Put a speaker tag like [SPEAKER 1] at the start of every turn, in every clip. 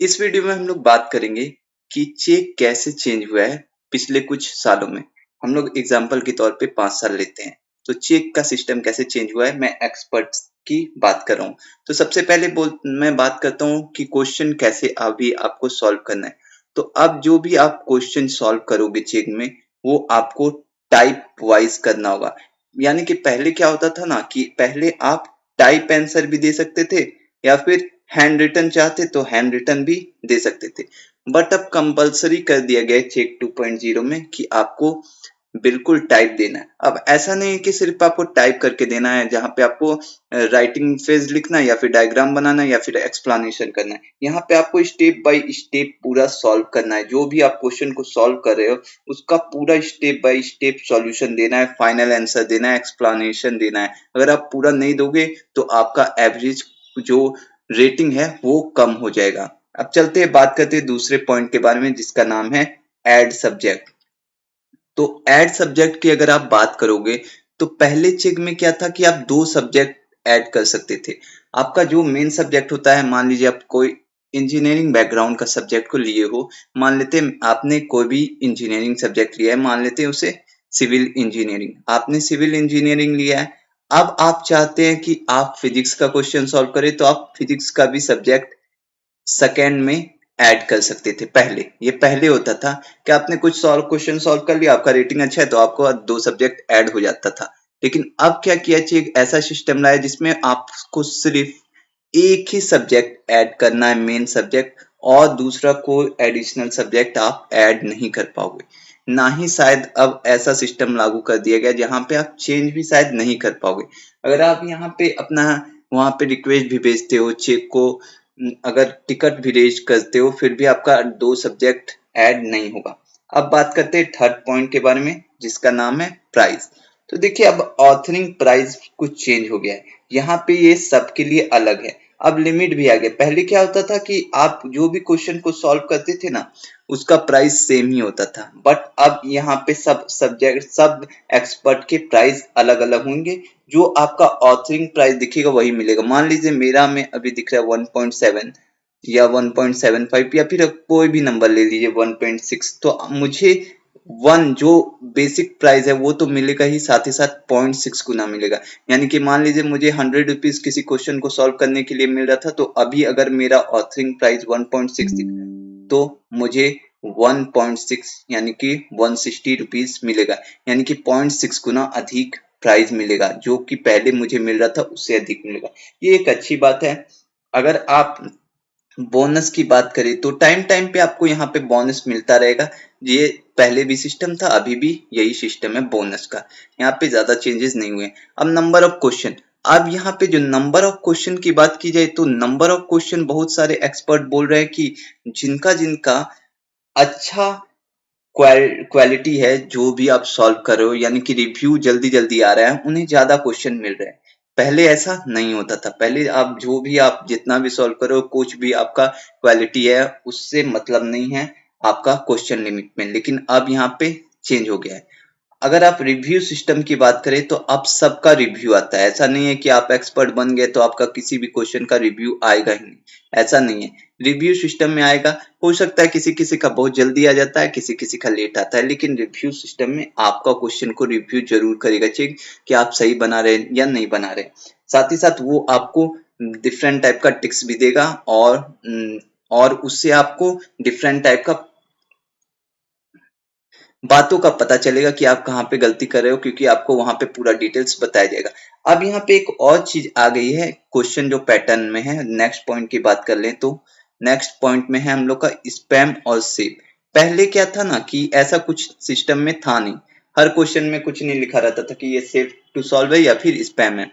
[SPEAKER 1] इस वीडियो में हम लोग बात करेंगे कि चेक कैसे चेंज हुआ है पिछले कुछ सालों में। हम लोग एग्जाम्पल के तौर पे 5 साल लेते हैं। तो चेक का सिस्टम कैसे चेंज हुआ है, मैं एक्सपर्ट्स की बात कर रहा हूँ। तो सबसे पहले मैं बात करता हूँ कि क्वेश्चन कैसे अभी आपको सॉल्व करना है। तो अब जो भी आप क्वेश्चन सॉल्व करोगे चेक में, वो आपको टाइप वाइज करना होगा। यानी कि पहले क्या होता था ना कि पहले आप टाइप आंसर भी दे सकते थे या फिर हैंड रिटन चाहते तो हैंड रिटन भी दे सकते थे। बट अब कंपलसरी कर दिया गया है चेक 2.0 में कि आपको बिल्कुल टाइप देना है। अब ऐसा नहीं है कि सिर्फ आपको टाइप करके देना है, जहाँ पे आपको राइटिंग फेज लिखना है या फिर डायग्राम बनाना है या फिर एक्सप्लेनेशन करना है। यहाँ पे आपको स्टेप बाय स्टेप पूरा सॉल्व करना है। जो भी आप क्वेश्चन को सॉल्व कर रहे हो उसका पूरा स्टेप बाय स्टेप सॉल्यूशन देना है, फाइनल आंसर देना है, एक्सप्लेनेशन देना है। अगर आप पूरा नहीं दोगे तो आपका एवरेज जो रेटिंग है वो कम हो जाएगा। अब चलते हैं, बात करते हैं दूसरे पॉइंट के बारे में जिसका नाम है ऐड सब्जेक्ट। तो ऐड सब्जेक्ट की अगर आप बात करोगे तो पहले चेक में क्या था कि आप 2 सब्जेक्ट ऐड कर सकते थे। आपका जो मेन सब्जेक्ट होता है, मान लीजिए आप कोई इंजीनियरिंग बैकग्राउंड का सब्जेक्ट को लिए हो, मान लेते हैं आपने कोई भी इंजीनियरिंग सब्जेक्ट लिया है, मान लेते हैं उसे सिविल इंजीनियरिंग। आपने सिविल इंजीनियरिंग लिया है, अब आप चाहते हैं कि आप फिजिक्स का क्वेश्चन सॉल्व करें, तो आप फिजिक्स का भी सब्जेक्ट सेकंड में ऐड कर सकते थे। पहले ये पहले होता था कि आपने कुछ क्वेश्चन सॉल्व कर लिया, आपका रेटिंग अच्छा है तो आपको 2 सब्जेक्ट ऐड हो जाता था। लेकिन अब क्या किया चाहिए, एक ऐसा सिस्टम लाया जिसमें आपको सिर्फ एक ही सब्जेक्ट ऐड करना है, मेन सब्जेक्ट, और दूसरा कोई एडिशनल सब्जेक्ट आप ऐड नहीं कर पाओगे। ना ही शायद अब ऐसा सिस्टम लागू कर दिया गया जहां पे आप चेंज भी शायद नहीं कर पाओगे। अगर आप यहाँ पे अपना वहां पे रिक्वेस्ट भी भेजते हो चेक को, अगर टिकट भी रेज करते हो, फिर भी आपका 2 सब्जेक्ट ऐड नहीं होगा। अब बात करते हैं थर्ड पॉइंट के बारे में जिसका नाम है प्राइस। तो देखिए, अब ऑथरिंग प्राइस कुछ चेंज हो गया है। यहाँ पे ये सबके लिए अलग है। अब लिमिट भी आ गया। पहले क्या होता था कि आप जो भी क्वेश्चन को सॉल्व करते थे ना, उसका प्राइस सेम ही होता था। बट अब यहाँ पे सब सब्जेक्ट, सब एक्सपर्ट के प्राइस अलग अलग होंगे। जो आपका ऑथरिंग प्राइस दिखेगा वही मिलेगा। मान लीजिए मेरा में अभी दिख रहा है 1.7 या 1.75 या फिर कोई भी नंबर ले लीजिए 1.6, तो मुझे वन जो बेसिक प्राइस है वो तो मिलेगा ही, साथ ही साथ 0.6 गुना मिलेगा। यानी कि मान लीजिए मुझे 100 रुपीज किसी क्वेश्चन को सॉल्व करने के लिए मिल रहा था, तो अभी अगर मेरा ऑथरिंग प्राइस 1.6 दिख रहा है तो मुझे 1.6 यानी कि 160 रुपीज मिलेगा। यानी कि 0.6 गुना अधिक प्राइस मिलेगा, जो कि पहले मुझे मिल रहा था उससे अधिक मिलेगा। ये एक अच्छी बात है। अगर आप बोनस की बात करें तो टाइम टाइम पे आपको यहाँ पे बोनस मिलता रहेगा। ये पहले भी सिस्टम था, अभी भी यही सिस्टम है बोनस का। यहाँ पे ज्यादा चेंजेस नहीं हुए। अब नंबर ऑफ क्वेश्चन, अब यहाँ पे जो नंबर ऑफ क्वेश्चन की बात की जाए तो नंबर ऑफ क्वेश्चन बहुत सारे एक्सपर्ट बोल रहे हैं कि जिनका जिनका अच्छा क्वालिटी है, जो भी आप सॉल्व कर रहे हो, यानी कि रिव्यू जल्दी जल्दी आ रहा है, उन्हें ज्यादा क्वेश्चन मिल रहे हैं। पहले ऐसा नहीं होता था। पहले आप जो भी, आप जितना भी सॉल्व करो, कुछ भी आपका क्वालिटी है उससे मतलब नहीं है आपका क्वेश्चन लिमिट में। लेकिन अब यहाँ पे चेंज हो गया है। अगर आप रिव्यू सिस्टम की बात करें तो अब सबका रिव्यू आता है। ऐसा नहीं है कि आप एक्सपर्ट बन गए तो आपका किसी भी क्वेश्चन का रिव्यू आएगा ही नहीं, ऐसा नहीं है। रिव्यू सिस्टम में आएगा। हो सकता है किसी किसी का बहुत जल्दी आ जाता है, किसी किसी का लेट आता है, लेकिन रिव्यू सिस्टम में आपका क्वेश्चन को रिव्यू जरूर करेगा चेक कि आप सही बना रहे हैं या नहीं बना रहे। साथ ही साथ वो आपको डिफरेंट टाइप का टिक्स भी देगा, और उससे आपको डिफरेंट टाइप का बातों का पता चलेगा कि आप कहाँ पे गलती कर रहे हो, क्योंकि आपको वहां पे पूरा डिटेल्स बताया जाएगा। अब यहाँ पे एक और चीज आ गई है क्वेश्चन जो पैटर्न में है। नेक्स्ट पॉइंट की बात कर लें तो नेक्स्ट पॉइंट में है हम लोग का स्पैम और सेव। पहले क्या था ना कि ऐसा कुछ सिस्टम में था नहीं। हर क्वेश्चन में कुछ नहीं लिखा रहता था कि ये सेव टू सॉल्व है या फिर स्पैम है।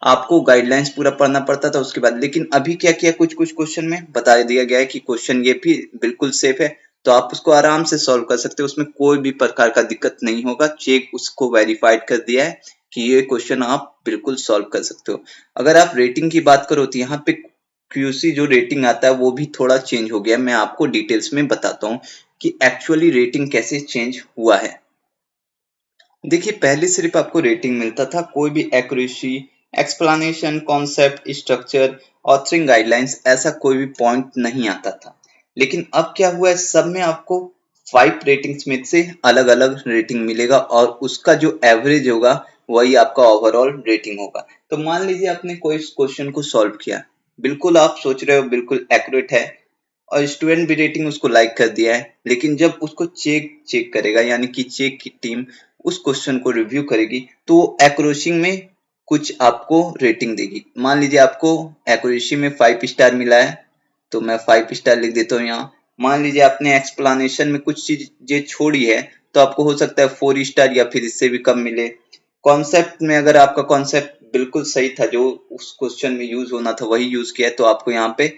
[SPEAKER 1] आपको गाइडलाइंस पूरा पढ़ना पड़ता था उसके बाद। लेकिन अभी क्या किया, कुछ कुछ क्वेश्चन में बता दिया गया है कि क्वेश्चन ये भी बिल्कुल सेफ है, तो आप उसको आराम से सॉल्व कर सकते हो। उसमें कोई भी प्रकार का दिक्कत नहीं होगा। चेक उसको वेरीफाइड कर दिया है कि ये क्वेश्चन आप बिल्कुल सॉल्व कर सकते हो। अगर आप रेटिंग की बात करो तो यहाँ पे क्यूसी जो रेटिंग आता है वो भी थोड़ा चेंज हो गया। मैं आपको डिटेल्स में बताता हूँ कि एक्चुअली रेटिंग कैसे चेंज हुआ है। देखिए, पहले सिर्फ आपको रेटिंग मिलता था, कोई भी accuracy, explanation, concept, structure, authoring guidelines, ऐसा कोई भी पॉइंट नहीं आता था। लेकिन अब क्या हुआ है, सब में आपको 5 रेटिंग्स में से अलग अलग रेटिंग मिलेगा और उसका जो एवरेज होगा वही आपका ओवरऑल रेटिंग होगा। तो मान लीजिए आपने कोई क्वेश्चन को सॉल्व किया, बिल्कुल आप सोच रहे हो बिल्कुल एक्यूरेट है और स्टूडेंट भी रेटिंग उसको लाइक कर दिया है, लेकिन जब उसको चेक करेगा यानी कि चेक की टीम उस क्वेश्चन को रिव्यू करेगी तो एक्यूरेसी में कुछ आपको रेटिंग देगी। मान लीजिए आपको एक्यूरेसी में 5 स्टार मिला है, तो मैं 5 स्टार लिख देता हूँ यहाँ। मान लीजिए आपने एक्सप्लेनेशन में कुछ चीजें छोड़ी है तो आपको हो सकता है 4 स्टार या फिर इससे भी कम मिले। कॉन्सेप्ट में अगर आपका कॉन्सेप्ट बिल्कुल सही था, जो उस क्वेश्चन में यूज होना था वही यूज किया है, तो आपको यहाँ पे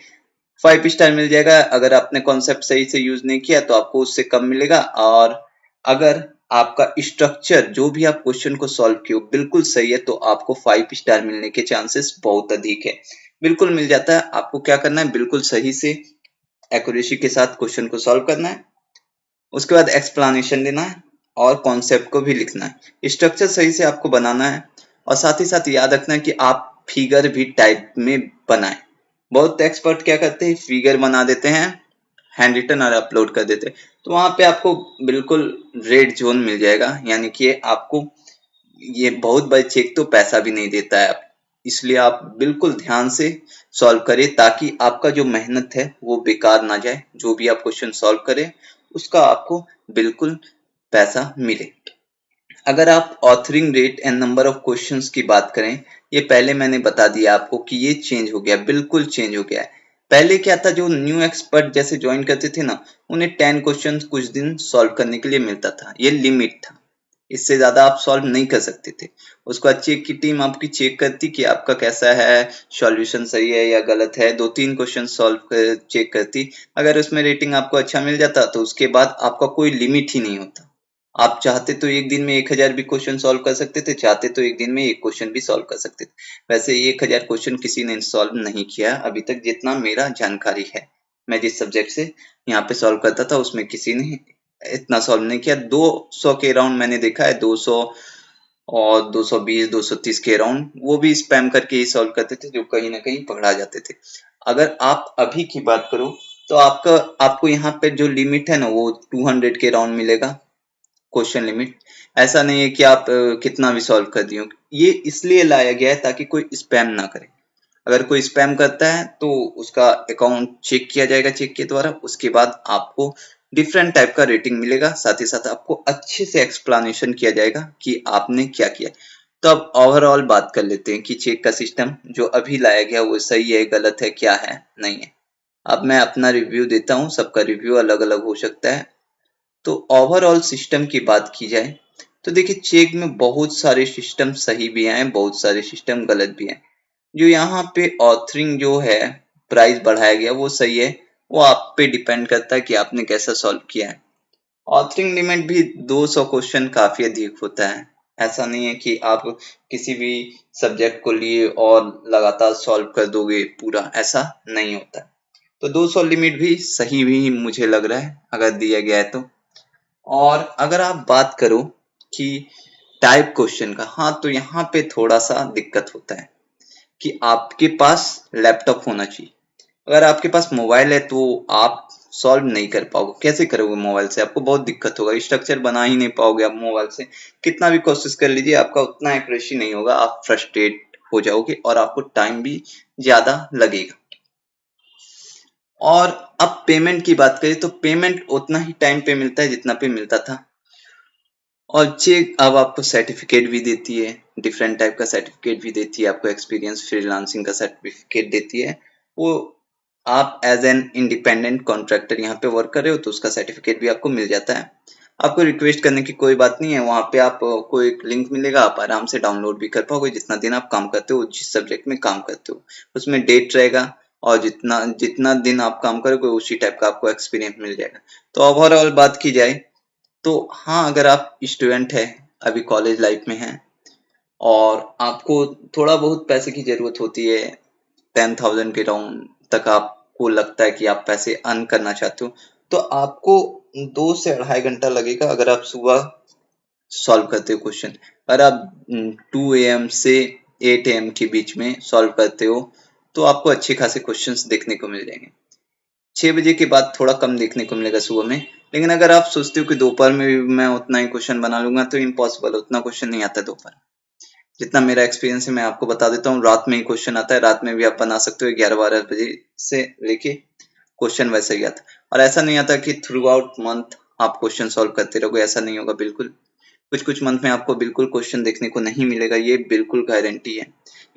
[SPEAKER 1] 5 स्टार मिल जाएगा। अगर आपने कॉन्सेप्ट सही से यूज नहीं किया तो आपको उससे कम मिलेगा। और अगर आपका स्ट्रक्चर जो भी आप क्वेश्चन को सॉल्व किए बिल्कुल सही है तो आपको 5 स्टार मिलने के चांसेस बहुत अधिक है। बिल्कुल मिल जाता है। आपको क्या करना है, बिल्कुल सही से एक्यूरेसी के साथ क्वेश्चन को सॉल्व करना है, उसके बाद एक्सप्लेनेशन देना है और कॉन्सेप्ट को भी लिखना है। स्ट्रक्चर सही से आपको बनाना है और साथ ही साथ याद रखना है कि आप फिगर भी टाइप में बनाएं। बहुत एक्सपर्ट क्या करते हैं, फिगर बना देते हैं, हैंड रिटन और अपलोड कर देते हैं, तो वहां पे आपको बिल्कुल रेड जोन मिल जाएगा, यानी कि आपको ये बहुत बार चेक तो पैसा भी नहीं देता है। इसलिए आप बिल्कुल ध्यान से सॉल्व करें ताकि आपका जो मेहनत है वो बेकार ना जाए। जो भी आप क्वेश्चन सॉल्व करें उसका आपको बिल्कुल पैसा मिले। अगर आप authoring rate and number of questions की बात करें, ये पहले मैंने बता दिया आपको कि ये चेंज हो गया, बिल्कुल चेंज हो गया है। पहले क्या था, जो न्यू एक्सपर्ट जैसे ज्वाइन करते थे ना, उन्हें 10 क्वेश्चन कुछ दिन सॉल्व करने के लिए मिलता था, ये लिमिट था। इससे ज्यादा आप सॉल्व नहीं कर सकते थे। उसके बाद चेक की टीम आपकी चेक करती कि आपका कैसा है, सॉल्यूशन सही है या गलत है। 2-3 क्वेश्चन सॉल्व कर चेक करती, अगर उसमें रेटिंग आपको अच्छा मिल जाता तो उसके बाद आपका कोई लिमिट ही नहीं होता। आप चाहते तो एक दिन में 1000 भी क्वेश्चन सॉल्व कर सकते थे, चाहते तो एक दिन में एक क्वेश्चन भी सॉल्व कर सकते थे। वैसे 1000 क्वेश्चन किसी ने सॉल्व नहीं किया अभी तक, जितना मेरा जानकारी है। मैं जिस सब्जेक्ट से यहाँ पे सॉल्व करता था उसमें किसी ने इतना सॉल्व नहीं किया। 200 के अराउंड मैंने देखा है, 200 और 220 230 के अराउंड, वो भी स्पैम करके ही सॉल्व करते थे, जो कहीं ना कहीं पकड़ा जाते थे। अगर आप अभी की बात करो तो आपको यहाँ पे जो लिमिट है ना वो 200 के अराउंड मिलेगा, क्वेश्चन लिमिट। ऐसा नहीं है कि आप कितना भी सॉल्व कर दिए। ये इसलिए लाया गया है ताकि कोई स्पैम ना करे। अगर कोई स्पैम करता है तो उसका अकाउंट चेक किया जाएगा चेक के द्वारा, उसके बाद आपको डिफरेंट टाइप का रेटिंग मिलेगा, साथ ही साथ आपको अच्छे से एक्सप्लेनेशन किया जाएगा कि आपने क्या किया। तो अब ओवरऑल बात कर लेते हैं कि चेक का सिस्टम जो अभी लाया गया वो सही है, गलत है, क्या है, नहीं है। अब मैं अपना रिव्यू देता हूँ, सबका रिव्यू अलग अलग हो सकता है। तो ओवरऑल सिस्टम की बात की जाए तो देखिए, चेक में बहुत सारे सिस्टम सही भी हैं, बहुत सारे सिस्टम गलत भी हैं। जो यहाँ पे ऑथरिंग जो है प्राइस बढ़ाया गया वो सही है, वो आप पे डिपेंड करता है कि आपने कैसा सॉल्व किया है। ऑथरिंग लिमिट भी 200 क्वेश्चन काफी अधिक होता है। ऐसा नहीं है कि आप किसी भी सब्जेक्ट को लिए और लगातार सॉल्व कर दोगे पूरा, ऐसा नहीं होता। तो 200 लिमिट भी सही भी मुझे लग रहा है अगर दिया गया है तो। और अगर आप बात करो कि टाइप क्वेश्चन का, हाँ तो यहाँ पे थोड़ा सा दिक्कत होता है कि आपके पास लैपटॉप होना चाहिए। अगर आपके पास मोबाइल है तो आप सॉल्व नहीं कर पाओगे। कैसे करोगे मोबाइल से, आपको बहुत दिक्कत होगा, स्ट्रक्चर बना ही नहीं पाओगे आप मोबाइल से। कितना भी कोशिश कर लीजिए आपका उतना एक्यूरेसी नहीं होगा, आप फ्रस्ट्रेट हो जाओगे और आपको टाइम भी ज्यादा लगेगा। और अब पेमेंट की बात करें तो पेमेंट उतना ही टाइम पे मिलता है जितना पे मिलता था। और चेक अब आपको सर्टिफिकेट भी देती है, डिफरेंट टाइप का सर्टिफिकेट भी देती है, आपको एक्सपीरियंस फ्रीलांसिंग का सर्टिफिकेट देती है। वो आप एज एन इंडिपेंडेंट कॉन्ट्रैक्टर यहाँ पे वर्क कर रहे हो तो उसका सर्टिफिकेट भी आपको मिल जाता है। आपको रिक्वेस्ट करने की कोई बात नहीं है, वहाँ पे आपको एक लिंक मिलेगा, आप आराम से डाउनलोड भी कर पाओगे। जितना दिन आप काम करते हो, जिस सब्जेक्ट में काम करते हो उसमें डेट रहेगा, और जितना जितना दिन आप काम करोगे उसी टाइप का आपको एक्सपीरियंस मिल जाएगा। तो ओवरऑल बात की जाए तो हाँ, अगर आप स्टूडेंट है, अभी कॉलेज लाइफ में हैं और आपको थोड़ा बहुत पैसे की जरूरत होती है, 10,000 के राउंड तक आपको लगता है कि आप पैसे अर्न करना चाहते हो, तो आपको 2 से 2.5 घंटा लगेगा अगर आप सुबह सॉल्व करते हो क्वेश्चन। अगर आप 2 AM से 8 AM के बीच में सॉल्व करते हो तो आपको अच्छे खासे क्वेश्चंस देखने को मिल जाएंगे। 6 बजे के बाद थोड़ा कम देखने को मिलेगा सुबह में। लेकिन अगर आप सोचते हो कि दोपहर में भी मैं उतना ही क्वेश्चन बना लूंगा तो इम्पॉसिबल, उतना क्वेश्चन नहीं आता दोपहर। जितना मेरा एक्सपीरियंस है मैं आपको बता देता हूँ, रात में ही क्वेश्चन आता है, रात में भी आप बना सकते हो 11-12 बजे से लेके क्वेश्चन वैसा ही आता है। और ऐसा नहीं आता कि थ्रू आउट मंथ आप क्वेश्चन सॉल्व करते रहोगे, ऐसा नहीं होगा बिल्कुल। कुछ कुछ मंथ में आपको बिल्कुल क्वेश्चन देखने को नहीं मिलेगा, ये बिल्कुल गारंटी है।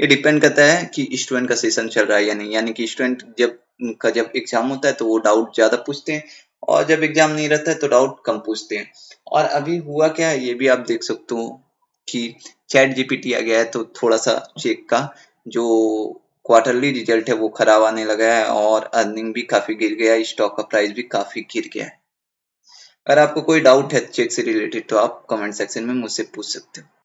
[SPEAKER 1] ये डिपेंड करता है कि स्टूडेंट का सेशन चल रहा है या नहीं, यानी कि स्टूडेंट जब एग्जाम होता है तो वो डाउट ज्यादा पूछते हैं, और जब एग्जाम नहीं रहता है तो डाउट कम पूछते हैं। और अभी हुआ क्या है ये भी आप देख सकते हो कि चैट जीपीटी आ गया है, तो थोड़ा सा चेक का जो क्वार्टरली रिजल्ट है वो खराब आने लगा है, और अर्निंग भी काफी गिर गया है, स्टॉक का प्राइस भी काफी गिर गया है। अगर आपको कोई डाउट है चेक से रिलेटेड तो आप कमेंट सेक्शन में मुझसे पूछ सकते हो।